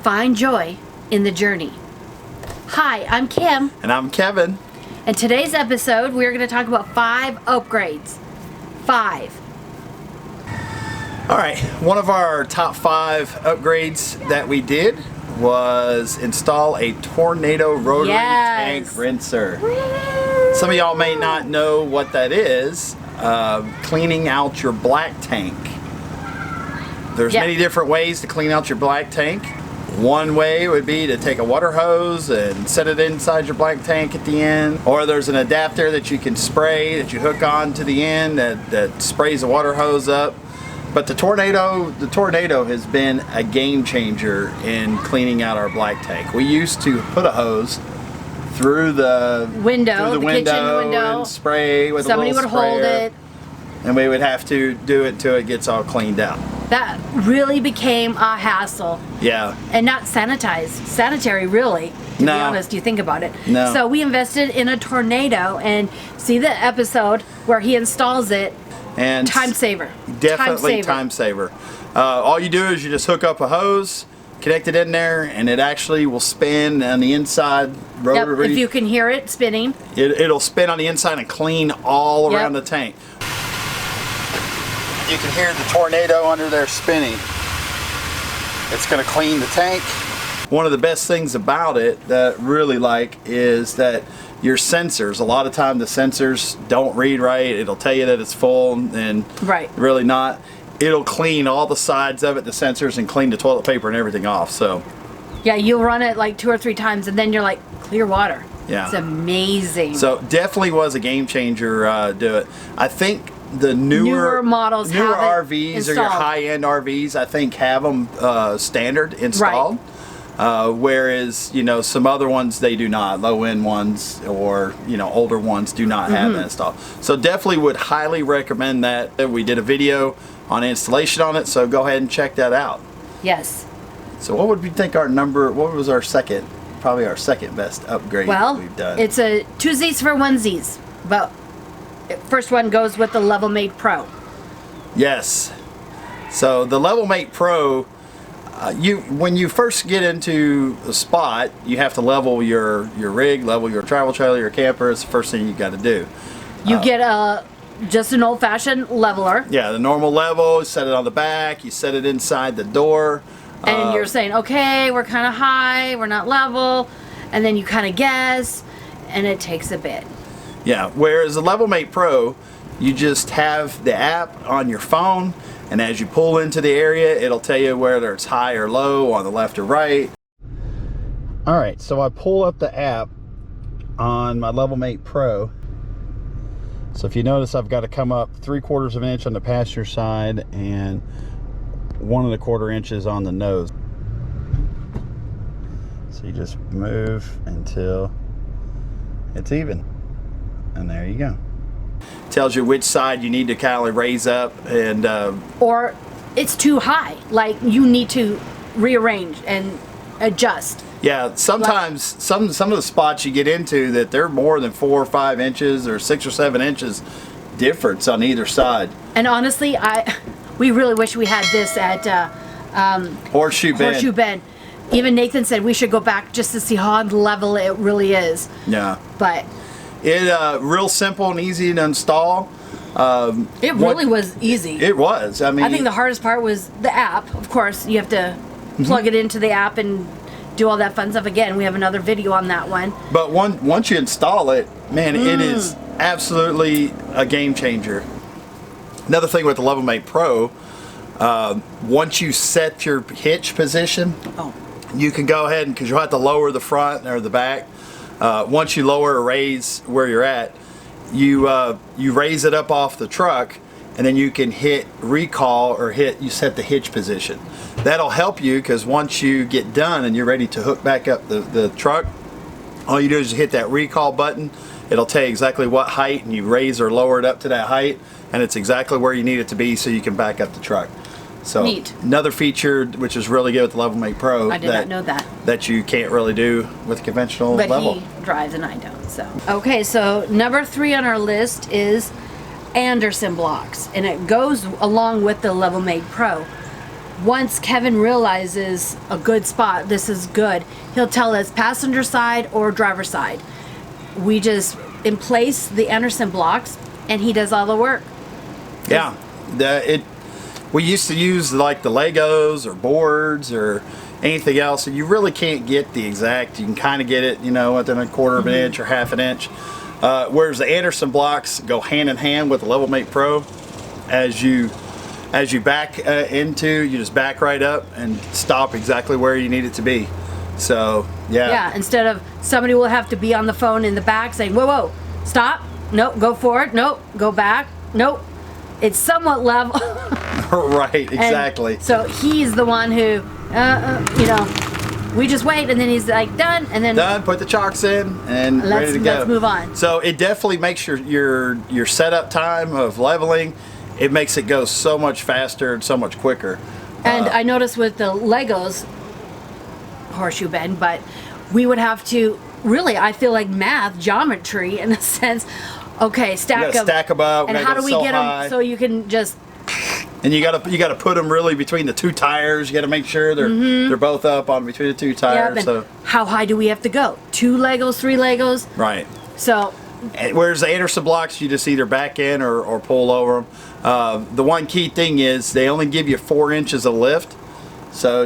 Find joy in the journey. Hi, I'm Kim. And I'm Kevin. And today's episode, we're going to talk about 5 upgrades. 5. All right, one of our top 5 upgrades that we did was install a tornado rotary tank rinser. Woo! Some of y'all may not know what that is. Cleaning out your black tank. There's many different ways to clean out your black tank. One way would be to take a water hose and set it inside your black tank at the end. Or there's an adapter that you can spray, that you hook on to the end that sprays the water hose up. But the tornado has been a game changer in cleaning out our black tank. We used to put a hose through the kitchen window and spray with a little sprayer. Somebody would hold it. And we would have to do it until it gets all cleaned out. That really became a hassle. Yeah. And not sanitary really, to be honest, you think about it. No. So we invested in a tornado, and see the episode where he installs it. And time saver. Definitely time saver. All you do is you just hook up a hose, connect it in there, and it actually will spin on the inside rotary. Yep, if you can hear it spinning. It'll spin on the inside and clean all around the tank. You can hear the tornado under there spinning. It's going to clean the tank. One of the best things about it that I really like is that your sensors, a lot of time the sensors don't read right. It'll tell you that it's full and really not. It'll clean all the sides of it, the sensors, and clean the toilet paper and everything off. So yeah, you'll run it like 2 or 3 times and then you're like, clear water. Yeah. It's amazing. So definitely was a game changer. Do it. I think the newer models, newer have RVs installed. or your high-end RVs, I think have them standard installed. Whereas, you know, some other ones they do not. Low-end ones or, you know, older ones do not have that installed. So definitely would highly recommend that. We did a video on installation on it, so go ahead and check that out. Yes. So what would we think what was our second, probably our second best upgrade we've done? It's a 2Zs for 1Zs, but first one goes with the Levelmate Pro. Yes. So the Levelmate Pro, when you first get into a spot, you have to level your rig, level your travel trailer, your camper. It's the first thing you got to do. You get just an old-fashioned leveler. Yeah, the normal level. Set it on the back. You set it inside the door. And you're saying, okay, we're kind of high, we're not level, and then you kind of guess, and it takes a bit. Yeah, whereas the Levelmate Pro, you just have the app on your phone, and as you pull into the area, it'll tell you whether it's high or low, on the left or right. Alright, so I pull up the app on my Levelmate Pro. So if you notice, I've got to come up 3/4 of an inch on the passenger side and 1 1/4 inches on the nose. So you just move until it's even. And there you go. Tells you which side you need to kind of raise up and or it's too high, like you need to rearrange and adjust. Yeah, sometimes some of the spots you get into that they're more than 4 or 5 inches or 6 or 7 inches difference on either side. And honestly, we really wish we had this at Horseshoe Bend. Even Nathan said we should go back just to see how level it really is. Yeah. But it real simple and easy to install. It really was easy. It was. I mean, I think the hardest part was the app. Of course, you have to plug it into the app and do all that fun stuff. Again, we have another video on that one. But once you install it, man, it is absolutely a game changer. Another thing with the Levelmate Pro, once you set your hitch position, you can go ahead and, because you'll have to lower the front or the back. Once you lower or raise where you're at, you raise it up off the truck, and then you can hit recall or you set the hitch position. That'll help you, because once you get done and you're ready to hook back up the truck, all you do is you hit that recall button. It'll tell you exactly what height, and you raise or lower it up to that height, and it's exactly where you need it to be so you can back up the truck. So neat. Another feature which is really good with the Levelmate Pro. I did not know that. That you can't really do with conventional level. But he drives and I don't. So okay, so number 3 on our list is Andersen blocks, and it goes along with the Levelmate Pro. once Kevin realizes a good spot, this is good, he'll tell us passenger side or driver side. We just place the Andersen blocks and he does all the work. Yeah, we used to use like the Legos or boards or anything else, and you really can't get the exact. You can kind of get it, you know, within a quarter of an inch or half an inch. Whereas the Andersen blocks go hand in hand with the Levelmate Pro. As you back into, you just back right up and stop exactly where you need it to be. So yeah, instead of somebody will have to be on the phone in the back saying, whoa, stop, nope, go forward, nope, go back, nope. It's somewhat level. Right, exactly. And so he's the one who, you know, we just wait, and then he's like, done, and then done. Put the chocks in, and ready to go. Let's move on. So it definitely makes your setup time of leveling. It makes it go so much faster and so much quicker. And I noticed with the Legos, horseshoe bend, but we would have to really, I feel like math, geometry, in a sense. Okay, stack them up, and how do we get them so you can just? And you gotta put them really between the two tires. You gotta make sure they're both up on between the two tires. Yep, so how high do we have to go? 2 Legos, 3 Legos? Right. So. Whereas the Andersen blocks, you just either back in or pull over them. The one key thing is they only give you 4 inches of lift. So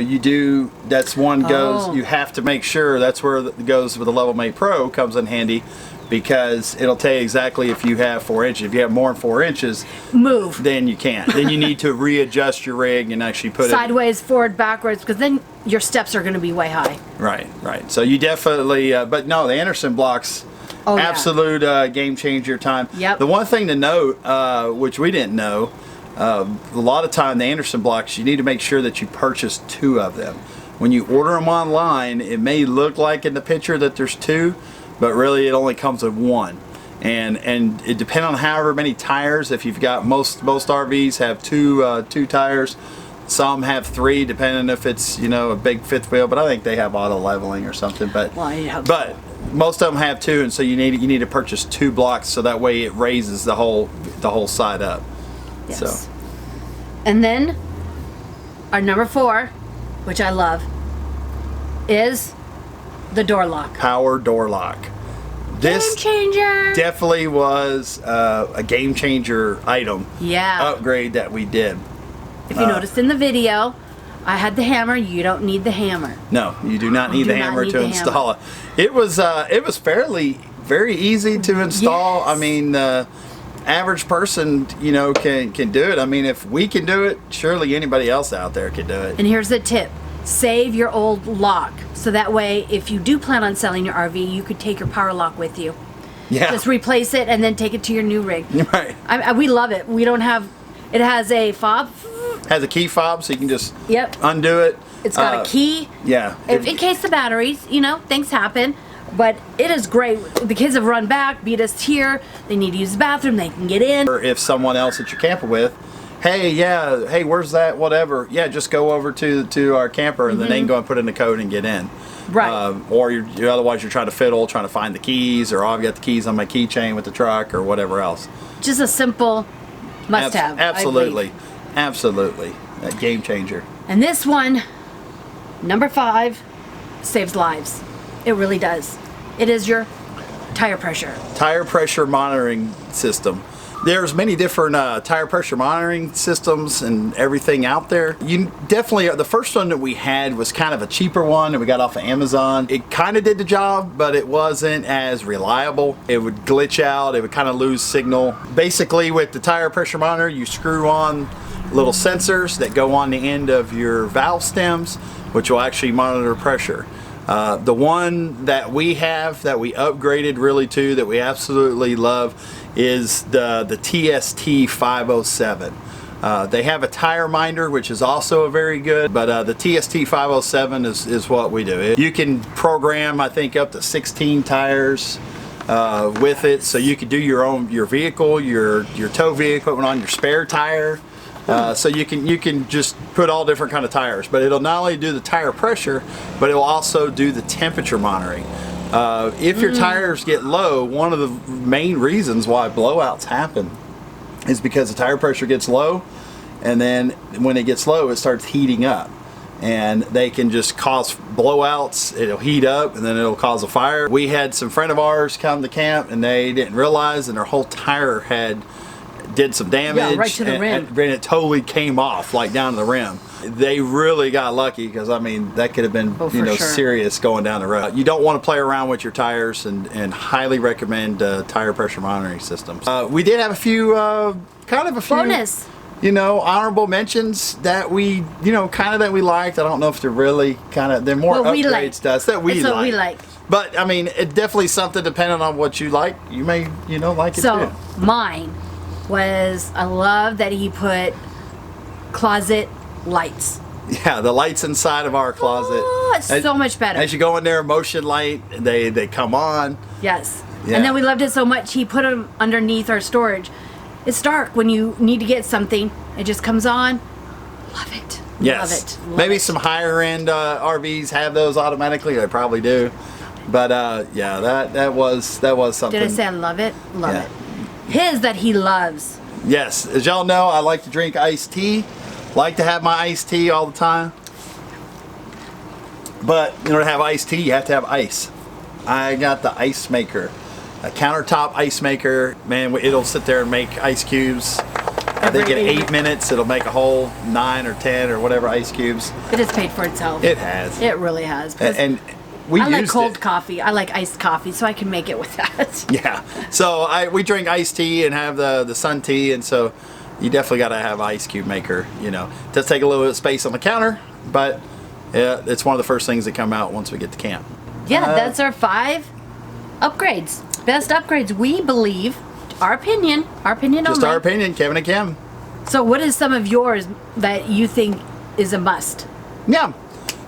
that's one goes, you have to make sure that's where it goes with the Levelmate Pro comes in handy, because it'll tell you exactly if you have 4 inches. If you have more than 4 inches, move. Then you can't. Then you need to readjust your rig and actually put sideways, forward, backwards, because then your steps are going to be way high. Right. So you definitely, but no, the Andersen blocks, absolute game changer time. Yep. The one thing to note, which we didn't know, a lot of time the Andersen blocks, you need to make sure that you purchase 2 of them. When you order them online, it may look like in the picture that there's 2, but really it only comes with 1. And it depends on however many tires. If you've got most RVs have two tires. Some have 3, depending if it's, you know, a big 5th wheel. But I think they have auto leveling or something. But most of them have 2, and so you need to purchase 2 blocks so that way it raises the whole side up. Yes. So. And then our number 4, which I love, is the door lock. Power door lock. This game changer. Definitely was a game changer item. Yeah. Upgrade that we did. If you noticed in the video, I had the hammer. You don't need the hammer. No, you do not need the hammer to install it. It was very easy to install. Yes. I mean, average person, you know, can do it. I mean, if we can do it, surely anybody else out there can do it. And here's the tip. Save your old lock, so that way if you do plan on selling your RV, you could take your power lock with you. Yeah. Just replace it and then take it to your new rig. Right. We love it. We don't have, it has a fob. Has a key fob, so you can just undo it. It's got a key. Yeah. In case the batteries, you know, things happen. But it is great. The kids have run back, beat us here. They need to use the bathroom. They can get in. Or if someone else that you're camping with, hey, where's that, whatever. Yeah, just go over to our camper, and then they can go and put in the code and get in. Right. Or otherwise you're trying to fiddle, trying to find the keys, or I've got the keys on my keychain with the truck, or whatever else. Just a simple must-have. Absolutely. A game changer. And this one, number 5, saves lives. It really does. It is your tire pressure. Tire pressure monitoring system. There's many different tire pressure monitoring systems and everything out there. You definitely, the first one that we had was kind of a cheaper one that we got off of Amazon. It kind of did the job, but it wasn't as reliable. It would glitch out, it would kind of lose signal. Basically with the tire pressure monitor, you screw on little sensors that go on the end of your valve stems, which will actually monitor pressure. The one that we have, that we upgraded really to, that we absolutely love, is the TST 507. They have a tire minder, which is also very good, but the TST 507 is what we do. You can program, I think, up to 16 tires with it, so you can do your vehicle, your tow vehicle, put on your spare tire. So you can just put all different kind of tires, but it'll not only do the tire pressure, but it will also do the temperature monitoring. If your tires get low, one of the main reasons why blowouts happen is because the tire pressure gets low, and then when it gets low, it starts heating up. And they can just cause blowouts. It'll heat up and then it'll cause a fire. We had some friend of ours come to camp and they didn't realize, and their whole tire did some damage. Yeah, right to the rim. And it totally came off, like down to the rim. They really got lucky, because I mean that could have been sure. serious going down the road. You don't want to play around with your tires, and highly recommend tire pressure monitoring systems. We did have a few bonus. Honorable mentions that we, that we liked. I don't know if they're really they're more upgrades to us that we like. like. What we like. But I mean, it definitely something depending on what you like. You may, like it too. So mine was, I love that he put closet lights. Yeah, the lights inside of our closet. Oh, it's so much better. As you go in there, motion light, they come on. Yes. Yeah. And then we loved it so much, he put them underneath our storage. It's dark when you need to get something. It just comes on. Love it. Yes. Love it. Maybe some higher end RVs have those automatically. They probably do. But yeah, that was something. Did I say I love it? Love it. His that he loves. Yes. As y'all know, I like to drink iced tea. Like to have my iced tea all the time. But in order to have iced tea, you have to have ice. I got the ice maker. A countertop ice maker. Man, it'll sit there and make ice cubes. I think in 8 minutes it'll make a whole 9 or 10 or whatever ice cubes. It has paid for itself. It has. It really has. And we I like used cold it. coffee. I like iced coffee, so I can make it with that. Yeah. So we drink iced tea and have the sun tea, and so you definitely got to have ice cube maker. It does take a little bit of space on the counter, but it's one of the first things that come out once we get to camp. Yeah, that's our 5 upgrades. Best upgrades, we believe. Our opinion Just only. our opinion, Kevin and Kim. So what is some of yours that you think is a must? Yeah.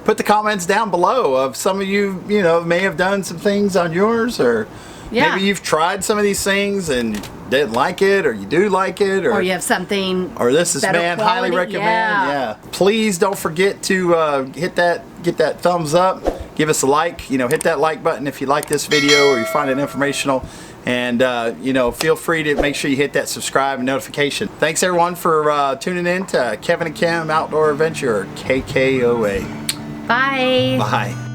Put the comments down below of some of you, may have done some things on yours, or maybe you've tried some of these things and didn't like it, or you do like it, or you have something, or this is better highly quality. recommend. Yeah. Please don't forget to get that thumbs up, give us a like, hit that like button if you like this video or you find it informational, and feel free to make sure you hit that subscribe and notification. Thanks everyone for tuning in to Kevin and Kim Outdoor Adventure, KKOA. Bye. Bye.